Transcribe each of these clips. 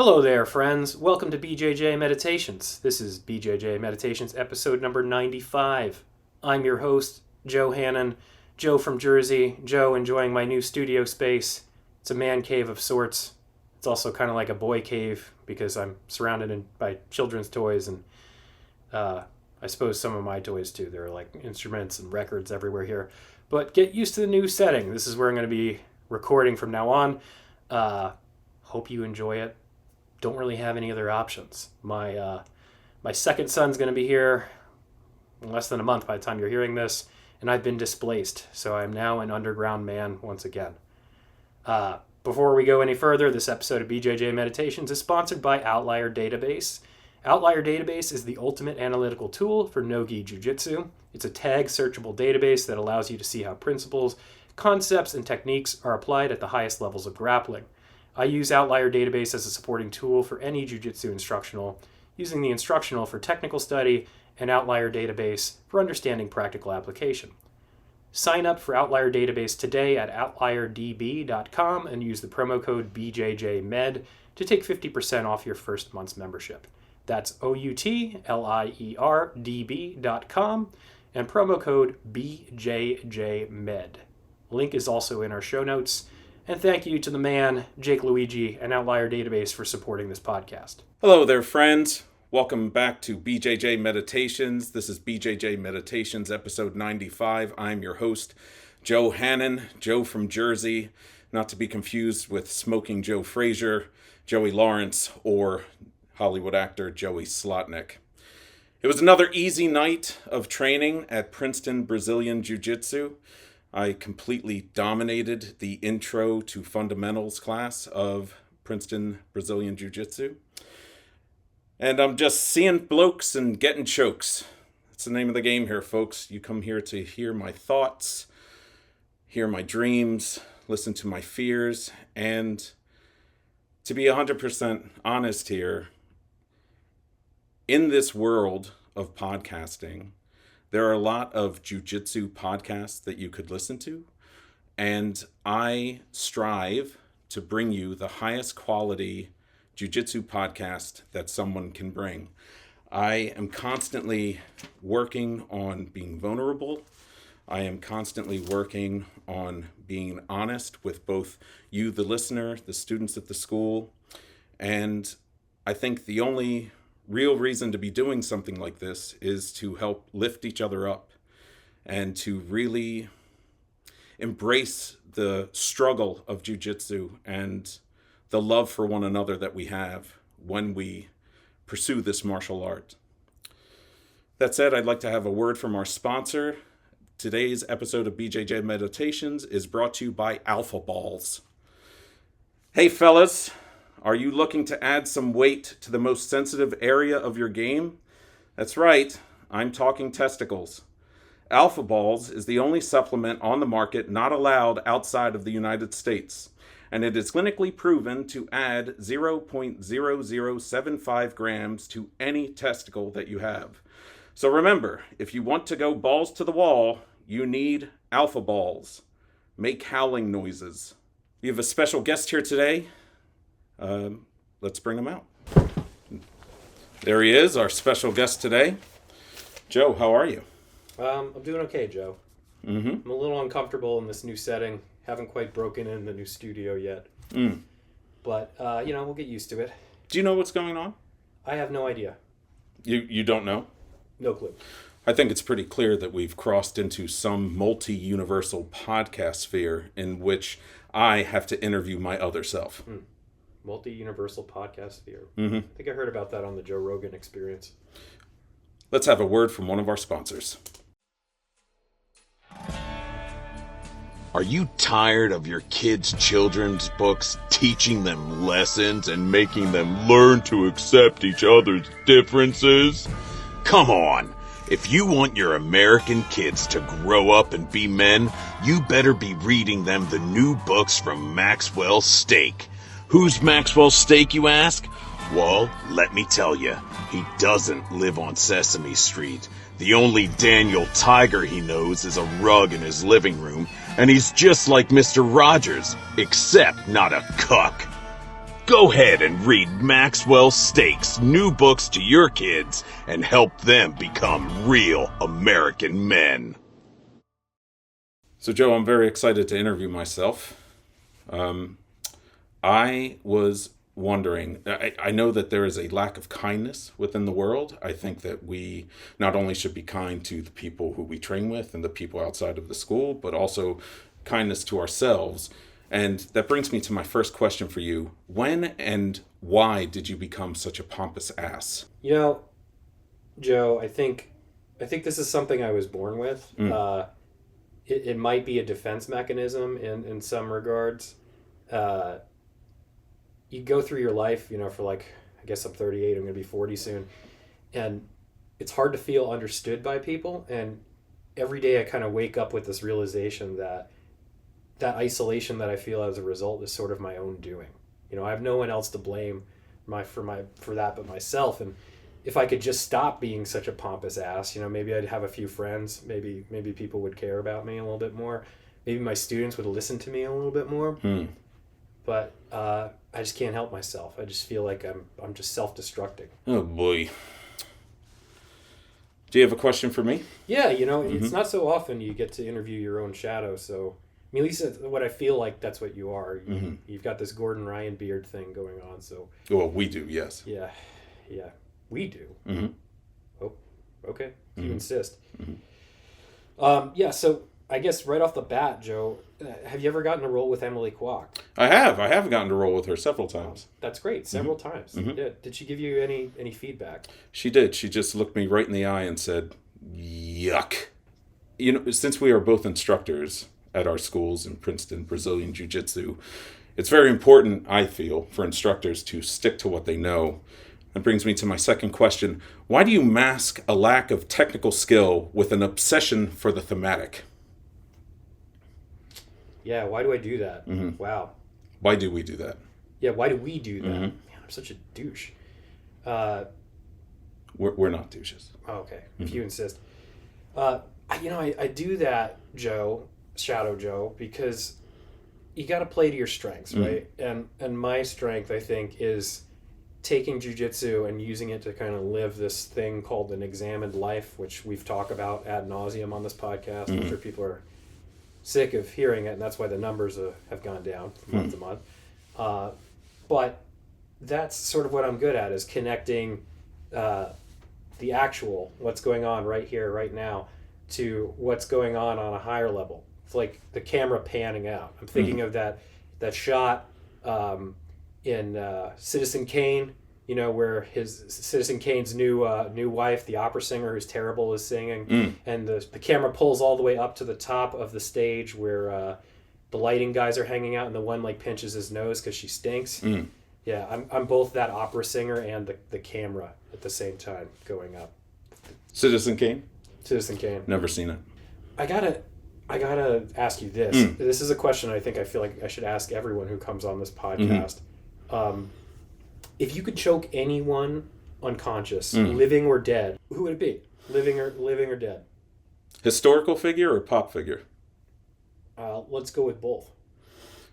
Hello there, friends. Welcome to BJJ Meditations. This is BJJ Meditations episode number 95. I'm your host, Joe Hannan, Joe from Jersey. Joe enjoying my new studio space. It's a man cave of sorts. It's also kind of like a boy cave because I'm surrounded by children's toys and I suppose some of my toys too. There are like instruments and records everywhere here. But get used to the new setting. This is where I'm going to be recording from now on. Hope you enjoy it. Don't really have any other options. My second son's going to be here in less than a month by the time you're hearing this, and I've been displaced, so I'm now an underground man once again. Before we go any further, this episode of BJJ Meditations is sponsored by Outlier Database. Outlier Database is the ultimate analytical tool for no-gi jiu-jitsu. It's a tag searchable database that allows you to see how principles, concepts, and techniques are applied at the highest levels of grappling. I use Outlier Database as a supporting tool for any jiu-jitsu instructional, using the instructional for technical study and Outlier Database for understanding practical application. Sign up for Outlier Database today at outlierdb.com and use the promo code BJJMed to take 50% off your first month's membership. That's outlierdb.com and promo code BJJMed. Link is also in our show notes. And thank you to the man, Jake Luigi, and Outlier Database for supporting this podcast. Hello there, friends. Welcome back to BJJ Meditations. This is BJJ Meditations, episode 95. I'm your host, Joe Hannan, Joe from Jersey, not to be confused with Smoking Joe Frazier, Joey Lawrence, or Hollywood actor Joey Slotnick. It was another easy night of training at Princeton Brazilian Jiu-Jitsu. I completely dominated the intro to fundamentals class of Princeton Brazilian Jiu-Jitsu. And I'm just seeing blokes and getting chokes. That's the name of the game here, folks. You come here to hear my thoughts, hear my dreams, listen to my fears, and to be 100% honest here, in this world of podcasting, there are a lot of jiu-jitsu podcasts that you could listen to, and I strive to bring you the highest quality jiu-jitsu podcast that someone can bring. I am constantly working on being vulnerable. I am constantly working on being honest with both you, the listener, the students at the school, and I think the only real reason to be doing something like this is to help lift each other up and to really embrace the struggle of jiu-jitsu and the love for one another that we have when we pursue this martial art. That said, I'd like to have a word from our sponsor. Today's episode of BJJ Meditations is brought to you by Alpha Balls. Hey fellas, are you looking to add some weight to the most sensitive area of your game? That's right, I'm talking testicles. Alpha Balls is the only supplement on the market not allowed outside of the United States, and it is clinically proven to add 0.0075 grams to any testicle that you have. So remember, if you want to go balls to the wall, you need Alpha Balls. Make howling noises. We have a special guest here today. Let's bring him out. There he is, our special guest today. Joe, how are you? I'm doing okay, Joe. I'm a little uncomfortable in this new setting. Haven't quite broken in the new studio yet. But, we'll get used to it. Do you know what's going on? I have no idea. You don't know? No clue. I think it's pretty clear that we've crossed into some multi-universal podcast sphere in which I have to interview my other self. Multi-universal podcast sphere. I think I heard about that on the Joe Rogan Experience. Let's have a word from one of our sponsors. Are you tired of your kids' children's books teaching them lessons and making them learn to accept each other's differences? Come on. If you want your American kids to grow up and be men, you better be reading them the new books from Maxwell Stake. Who's Maxwell Stake, you ask? Well, let me tell you, he doesn't live on Sesame Street. The only Daniel Tiger he knows is a rug in his living room, and he's just like Mr. Rogers, except not a cuck. Go ahead and read Maxwell Stake's new books to your kids and help them become real American men. So, Joe, I'm very excited to interview myself. I was wondering, I know that there is a lack of kindness within the world. I think that we not only should be kind to the people who we train with and the people outside of the school, but also kindness to ourselves. And that brings me to my first question for you. When and why did you become such a pompous ass? You know, Joe, I think this is something I was born with. It might be a defense mechanism in some regards. You go through your life, for I guess I'm 38, I'm going to be 40 soon. And it's hard to feel understood by people. And every day I kind of wake up with this realization that isolation that I feel as a result is sort of my own doing. I have no one else to blame for that but myself. And if I could just stop being such a pompous ass, maybe I'd have a few friends. Maybe people would care about me a little bit more. Maybe my students would listen to me a little bit more. But I just can't help myself. I just feel like I'm just self-destructing. Oh boy. Do you have a question for me? Yeah, it's not so often you get to interview your own shadow. So, at least what I feel like that's what you are. You've got this Gordon Ryan beard thing going on. So. Well, we do, yes. Yeah, we do. Oh, okay. You insist. So I guess right off the bat, Joe, have you ever gotten to roll with Emily Kwok? I have gotten to roll with her several times. That's great. Several times. Yeah. Did she give you any feedback? She did. She just looked me right in the eye and said, yuck. Since we are both instructors at our schools in Princeton, Brazilian Jiu-Jitsu, it's very important, I feel, for instructors to stick to what they know. That brings me to my second question. Why do you mask a lack of technical skill with an obsession for the thematic? Yeah, why do I do that? Wow. Why do we do that? Yeah, why do we do that? Man, I'm such a douche. We're not douches. Oh, okay, if you insist. I do that, Shadow Joe, because you got to play to your strengths, right? And my strength, I think, is taking jiu-jitsu and using it to kind of live this thing called an examined life, which we've talked about ad nauseum on this podcast. I'm sure people are sick of hearing it, and that's why the numbers have gone down from month to month. But that's sort of what I'm good at, is connecting the actual, what's going on right here, right now, to what's going on a higher level. It's like the camera panning out. I'm thinking of that shot in Citizen Kane, where Citizen Kane's new wife, the opera singer who's terrible, is singing, and the camera pulls all the way up to the top of the stage where the lighting guys are hanging out, and the one pinches his nose because she stinks. Yeah, I'm both that opera singer and the camera at the same time going up. Citizen Kane? Citizen Kane. Never seen it. I gotta ask you this. This is a question I feel like I should ask everyone who comes on this podcast. If you could choke anyone unconscious, living or dead, who would it be? Living or dead? Historical figure or pop figure? Let's go with both.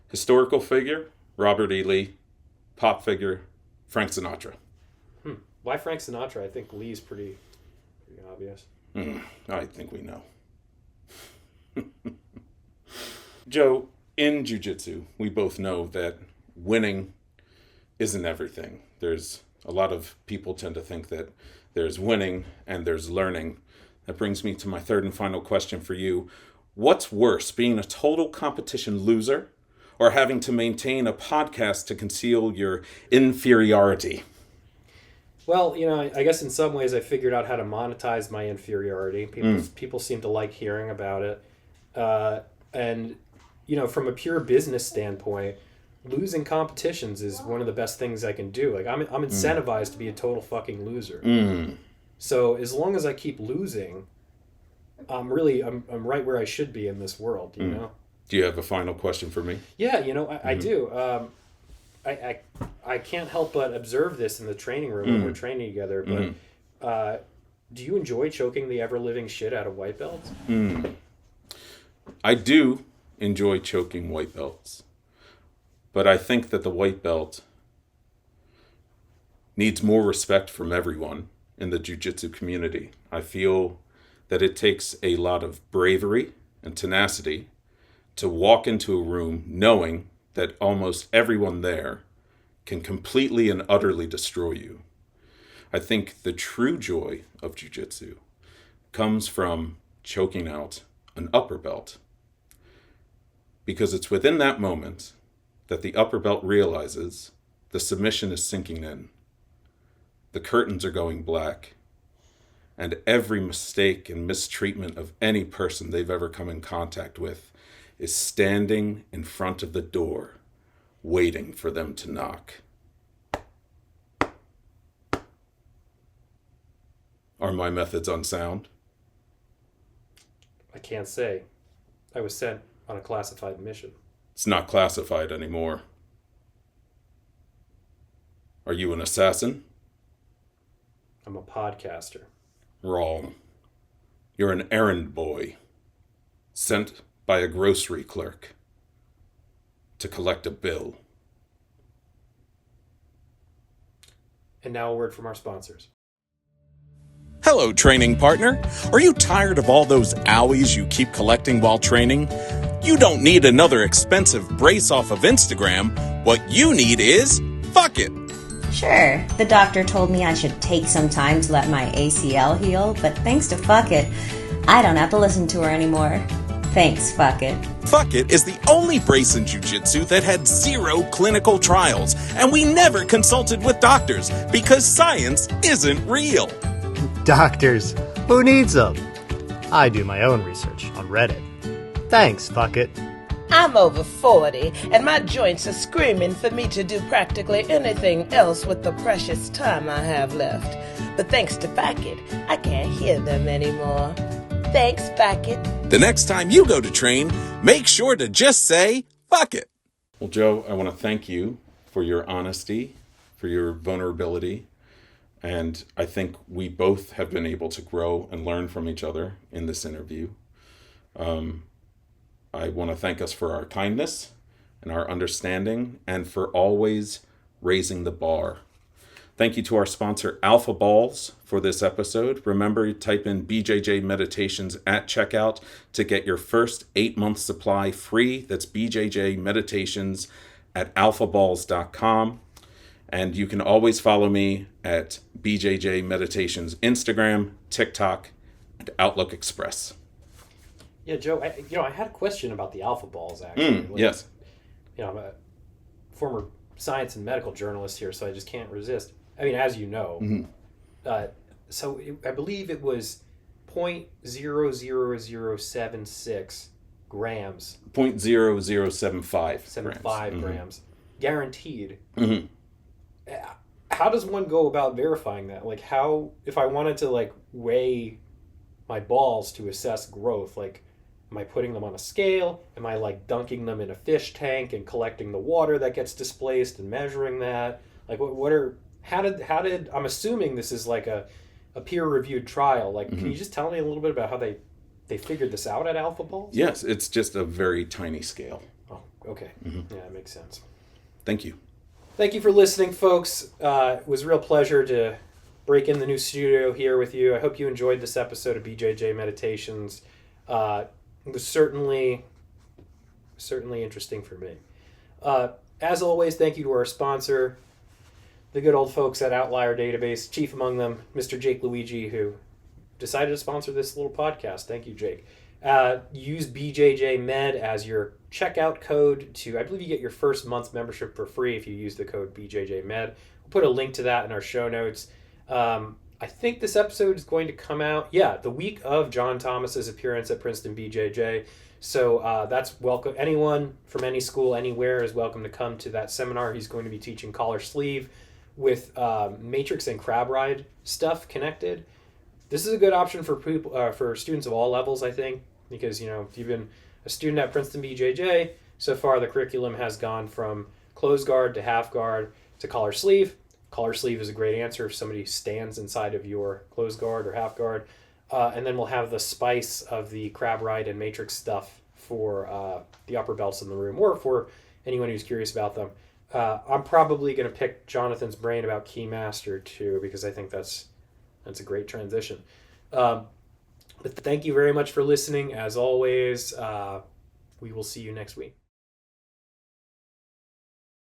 Historical figure, Robert E. Lee. Pop figure, Frank Sinatra. Why Frank Sinatra? I think Lee's pretty obvious. I think we know. Joe, in jiu-jitsu, we both know that winning isn't everything. There's a lot of people tend to think that there's winning and there's learning. That brings me to my third and final question for you. What's worse, being a total competition loser or having to maintain a podcast to conceal your inferiority? Well, I guess in some ways I figured out how to monetize my inferiority. People seem to like hearing about it. And, from a pure business standpoint, losing competitions is one of the best things I can do. Like, I'm incentivized to be a total fucking loser. So as long as I keep losing, I'm right where I should be in this world, you know? Do you have a final question for me? Yeah, I do. I can't help but observe this in the training room when we're training together, but do you enjoy choking the ever-living shit out of white belts? I do enjoy choking white belts, but I think that the white belt needs more respect from everyone in the jiu-jitsu community. I feel that it takes a lot of bravery and tenacity to walk into a room knowing that almost everyone there can completely and utterly destroy you. I think the true joy of jiu-jitsu comes from choking out an upper belt, because it's within that moment that the upper belt realizes the submission is sinking in, the curtains are going black, and every mistake and mistreatment of any person they've ever come in contact with is standing in front of the door, waiting for them to knock. Are my methods unsound? I can't say. I was sent on a classified mission. It's not classified anymore. Are you an assassin? I'm a podcaster. Wrong. You're an errand boy, sent by a grocery clerk to collect a bill. And now a word from our sponsors. Hello, training partner. Are you tired of all those owies you keep collecting while training? You don't need another expensive brace off of Instagram. What you need is fuck it. Sure, the doctor told me I should take some time to let my ACL heal, but thanks to Fuck It, I don't have to listen to her anymore. Thanks, Fuck It. Fuck It is the only brace in jiu-jitsu that had 0 clinical trials, and we never consulted with doctors because science isn't real. Doctors? Who needs them? I do my own research on Reddit. Thanks, Fuck It. I'm over 40, and my joints are screaming for me to do practically anything else with the precious time I have left. But thanks to Fuck It, I can't hear them anymore. Thanks, Fuck It. The next time you go to train, make sure to just say, fuck it. Well, Joe, I want to thank you for your honesty, for your vulnerability, and I think we both have been able to grow and learn from each other in this interview. I want to thank us for our kindness and our understanding and for always raising the bar. Thank you to our sponsor, Alpha Balls, for this episode. Remember, type in BJJ Meditations at checkout to get your first 8-month supply free. That's BJJ Meditations at alphaballs.com. And you can always follow me at BJJ Meditations Instagram, TikTok, and Outlook Express. Yeah, Joe, I had a question about the alpha balls, actually. Yes. I'm a former science and medical journalist here, so I just can't resist. I mean, as you know, I believe it was 0.00076 grams. 0.0075 grams. Guaranteed. Mm-hmm. How does one go about verifying that? Like, how, if I wanted to, like, weigh my balls to assess growth, like, am I putting them on a scale? Am I, like, dunking them in a fish tank and collecting the water that gets displaced and measuring that? Like, how did, I'm assuming this is like a peer-reviewed trial. Like, can you just tell me a little bit about how they figured this out at Alpha Balls? Yes, it's just a very tiny scale. Oh, okay. Yeah, that makes sense. Thank you. Thank you for listening, folks. It was a real pleasure to break in the new studio here with you. I hope you enjoyed this episode of BJJ Meditations. It was certainly interesting for me. As always, thank you to our sponsor, the good old folks at Outlier Database, chief among them, Mr. Jake Luigi, who decided to sponsor this little podcast. Thank you, Jake. Use BJJ Med as your checkout code to, I believe you get your first month's membership for free if you use the code BJJ Med. We'll put a link to that in our show notes. I think this episode is going to come out, the week of John Thomas's appearance at Princeton BJJ. So that's welcome. Anyone from any school, anywhere is welcome to come to that seminar. He's going to be teaching collar sleeve with matrix and crab ride stuff connected. This is a good option for people, for students of all levels, I think, because, if you've been a student at Princeton BJJ, so far the curriculum has gone from closed guard to half guard to collar sleeve. Collar sleeve is a great answer if somebody stands inside of your closed guard or half guard. And then we'll have the spice of the crab ride and matrix stuff for the upper belts in the room, or for anyone who's curious about them. I'm probably going to pick Jonathan's brain about Keymaster too, because I think that's a great transition. But thank you very much for listening. As always, we will see you next week.